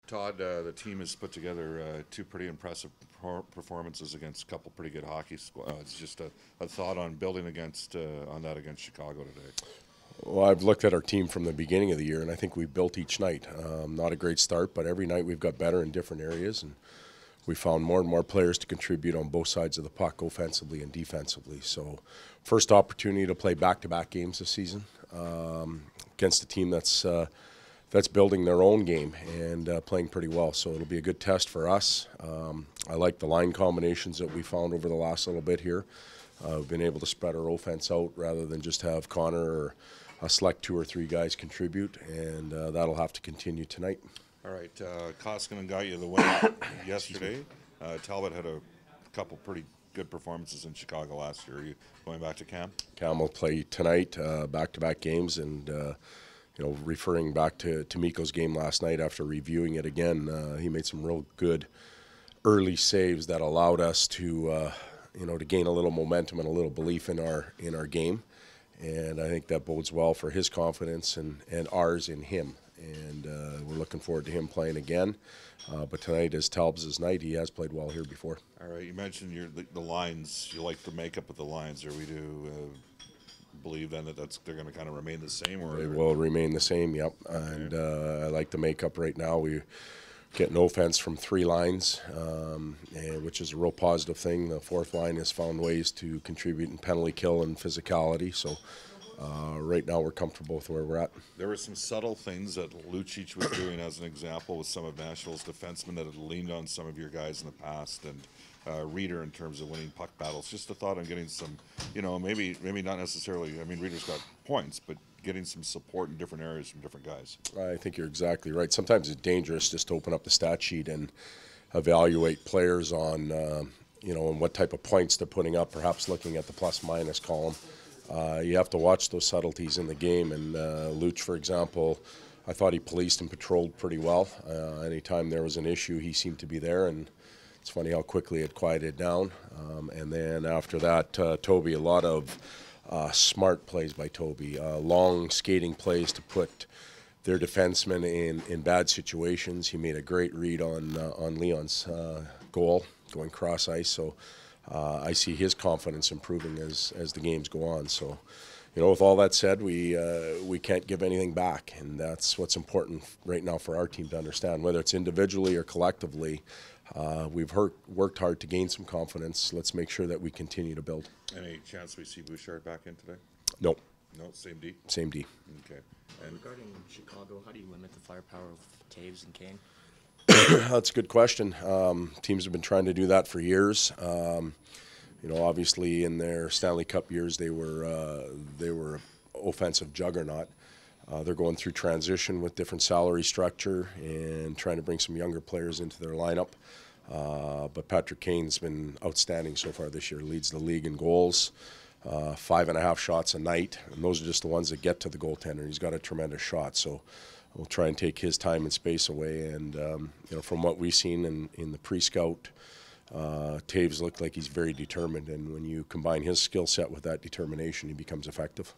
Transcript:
Todd, the team has put together two pretty impressive performances against a couple pretty good hockey squads. Just a thought on building on that against Chicago today. Well, I've looked at our team from the beginning of the year, and I think we've built each night. Not a great start, but every night we've got better in different areas, and we found more and more players to contribute on both sides of the puck, offensively and defensively. So, first opportunity to play back-to-back games this season against a team that's building their own game and playing pretty well. So it'll be a good test for us. I like the line combinations that we found over the last little bit here. We've been able to spread our offense out rather than just have Connor or a select 2 or 3 guys contribute, and that'll have to continue tonight. All right, Koskinen got you the win yesterday. Talbot had a couple pretty good performances in Chicago last year. Are you going back to Cam? Cam will play tonight, back-to-back games, and referring back to Mikko's game last night after reviewing it again, he made some real good early saves that allowed us to to gain a little momentum and a little belief in our game. And I think that bodes well for his confidence and ours in him. And we're looking forward to him playing again. But tonight is Talbot's night. He has played well here before. All right, you mentioned the lines. You like the makeup of the lines. Are we to believe then that they're going to kind of remain the same? Or they will remain the same, yep. Okay. And I like the makeup right now. We get no offense from 3 lines, which is a real positive thing. The 4th line has found ways to contribute in penalty kill and physicality. So right now we're comfortable with where we're at. There were some subtle things that Lucic was doing, as an example, with some of Nashville's defensemen that had leaned on some of your guys in the past, and Reeder in terms of winning puck battles. Just a thought on getting some, maybe not necessarily. I mean, Reeder's got points, but getting some support in different areas from different guys. I think you're exactly right. Sometimes it's dangerous just to open up the stat sheet and evaluate players on, and what type of points they're putting up, perhaps looking at the plus-minus column. You have to watch those subtleties in the game. And Luch, for example, I thought he policed and patrolled pretty well. Anytime there was an issue, he seemed to be there. And it's funny how quickly it quieted down. And then after that, Toby, a lot of smart plays by Toby, long skating plays to put their defensemen in bad situations. He made a great read on Leon's goal going cross ice. So I see his confidence improving as the games go on. So, with all that said, we can't give anything back, and that's what's important right now for our team to understand. Whether it's individually or collectively, we've worked hard to gain some confidence. Let's make sure that we continue to build. Any chance we see Bouchard back in today? No. No, same D? Same D. Okay. And regarding Chicago, how do you limit the firepower of Taves and Kane? That's a good question. Teams have been trying to do that for years. Obviously in their Stanley Cup years, they were offensive juggernaut. They're going through transition with different salary structure and trying to bring some younger players into their lineup. But Patrick Kane's been outstanding so far this year. Leads the league in goals, 5.5 shots a night, and those are just the ones that get to the goaltender. He's got a tremendous shot, so we'll try and take his time and space away. And from what we've seen in the pre-scout, Taves looked like he's very determined, and when you combine his skill set with that determination, he becomes effective.